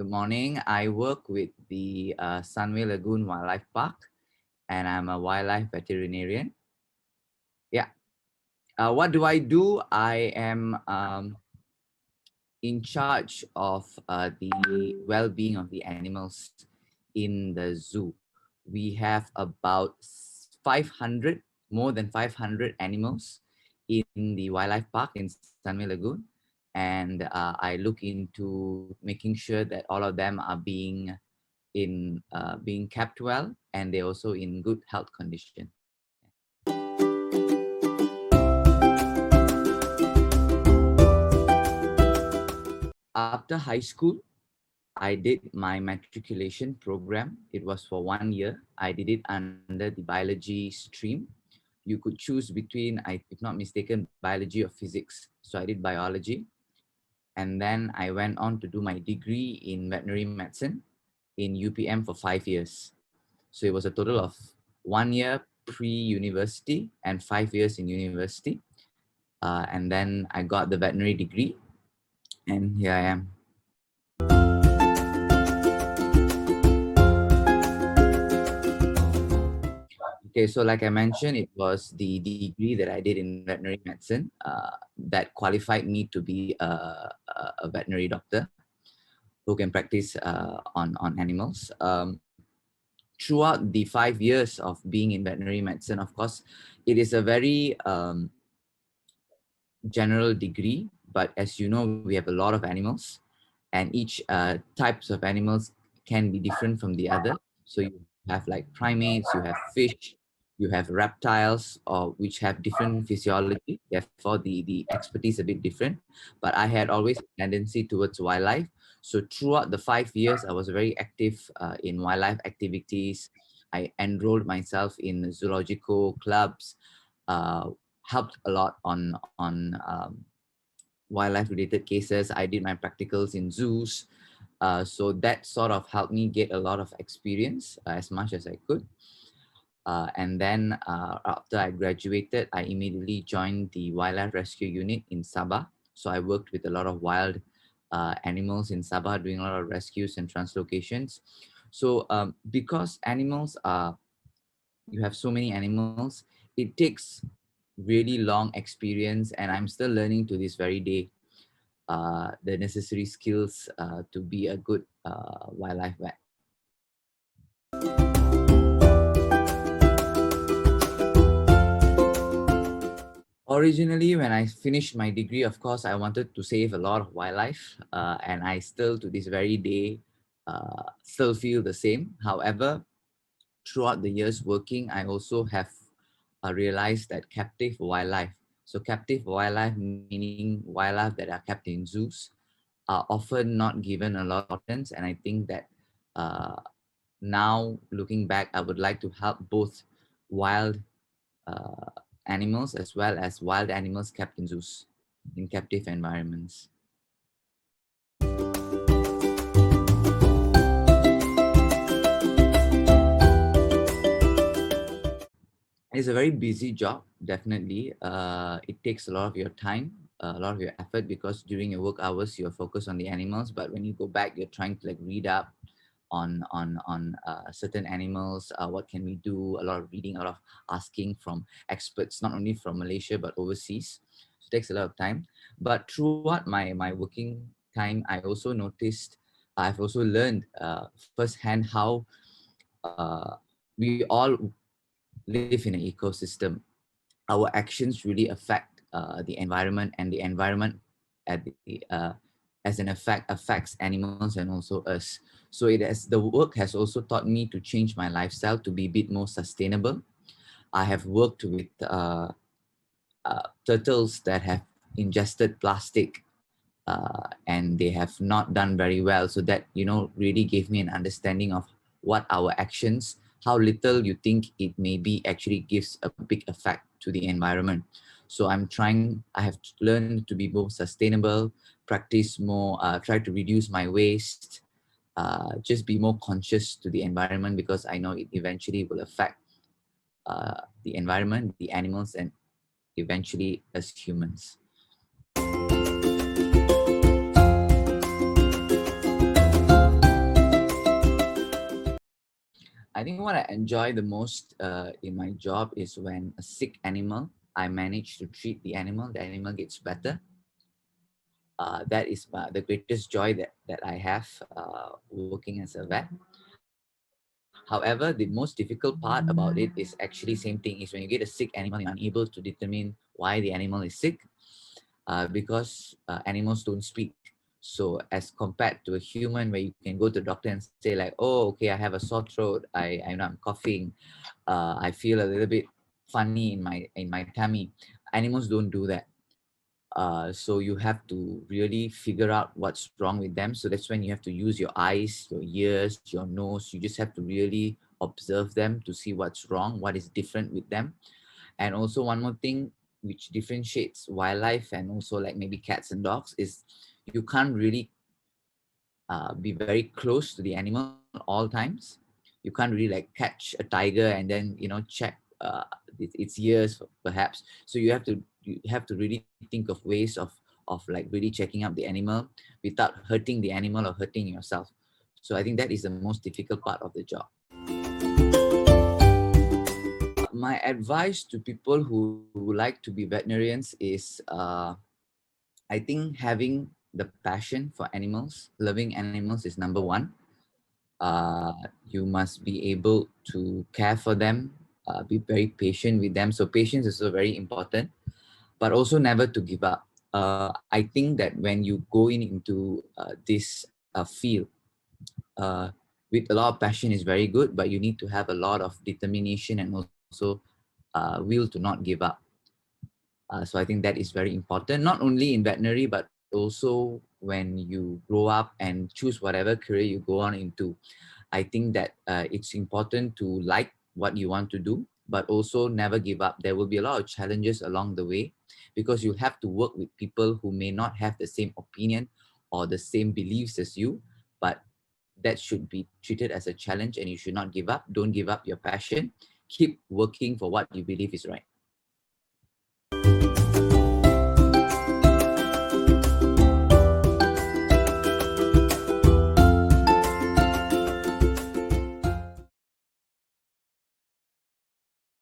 Good morning. I work with the Sunway Lagoon Wildlife Park, and I'm a wildlife veterinarian. Yeah. What do I do? I am in charge of the well-being of the animals in the zoo. We have about 500, more than 500 animals in the wildlife park in Sunway Lagoon. And I look into making sure that all of them are being kept well, and they're also in good health condition. After high school, I did my matriculation program. It was for 1 year. I did it under the biology stream. You could choose between, if not mistaken, biology or physics. So I did biology. And then I went on to do my degree in veterinary medicine in UPM for 5 years. So it was a total of 1 year pre-university and 5 years in university. And then I got the veterinary degree, and here I am. Okay, so like I mentioned, it was the degree that I did in veterinary medicine that qualified me to be a veterinary doctor who can practice on animals. Throughout the 5 years of being in veterinary medicine, of course, it is a very general degree, but as you know, we have a lot of animals, and each types of animals can be different from the other. So you have like primates, you have fish, you have reptiles, or which have different physiology. Therefore, the expertise a bit different. But I had always a tendency towards wildlife. So throughout the 5 years, I was very active in wildlife activities. I enrolled myself in zoological clubs, helped a lot on wildlife related cases. I did my practicals in zoos. So that sort of helped me get a lot of experience as much as I could. And then after I graduated, I immediately joined the Wildlife Rescue Unit in Sabah. So I worked with a lot of wild animals in Sabah, doing a lot of rescues and translocations. So because you have so many animals, it takes really long experience, and I'm still learning to this very day the necessary skills to be a good wildlife vet. Originally, when I finished my degree, of course, I wanted to save a lot of wildlife, and I still, to this very day, still feel the same. However, throughout the years working, I also have realized that captive wildlife, so captive wildlife meaning wildlife that are kept in zoos, are often not given a lot of importance. And I think that now looking back, I would like to help both wild animals as well as wild animals kept in zoos, in captive environments. It's a very busy job, definitely. It takes a lot of your time, a lot of your effort, because during your work hours, you're focused on the animals. But when you go back, you're trying to like read up on certain animals. What can we do? A lot of reading, a lot of asking from experts, not only from Malaysia, but overseas. So it takes a lot of time. But throughout my working time, I also noticed, I've also learned firsthand how we all live in an ecosystem. Our actions really affect the environment, and the environment at the as an effect affects animals and also us. So the work has also taught me to change my lifestyle to be a bit more sustainable. I have worked with turtles that have ingested plastic, and they have not done very well. So that, really gave me an understanding of what our actions, how little you think it may be, actually gives a big effect to the environment. So I have learned to be more sustainable, practice more, try to reduce my waste, just be more conscious to the environment, because I know it eventually will affect the environment, the animals, and eventually us humans. I think what I enjoy the most in my job is when a sick animal, I manage to treat the animal gets better. That is the greatest joy that I have working as a vet. However, the most difficult part about it is actually same thing is when you get a sick animal, you're unable to determine why the animal is sick because animals don't speak. So as compared to a human where you can go to the doctor and say like, oh, okay, I have a sore throat, I'm coughing, I feel a little bit funny in my tummy. Animals don't do that. So you have to really figure out what's wrong with them. So that's when you have to use your eyes, your ears, your nose. You just have to really observe them to see what's wrong, what is different with them. And also one more thing which differentiates wildlife and also like maybe cats and dogs is you can't really be very close to the animal all times. You can't really like catch a tiger and then check its ears perhaps. So you have to really think of ways of like really checking up the animal without hurting the animal or hurting yourself. So I think that is the most difficult part of the job. My advice to people who like to be veterinarians is I think having the passion for animals, loving animals is number one. You must be able to care for them, be very patient with them. So patience is also very important, but also never to give up. I think that when you go into this field uh, with a lot of passion is very good, but you need to have a lot of determination and also will to not give up. So I think that is very important, not only in veterinary, but also when you grow up and choose whatever career you go on into. I think that it's important to like what you want to do, but also never give up. There will be a lot of challenges along the way because you have to work with people who may not have the same opinion or the same beliefs as you, but that should be treated as a challenge and you should not give up. Don't give up your passion. Keep working for what you believe is right.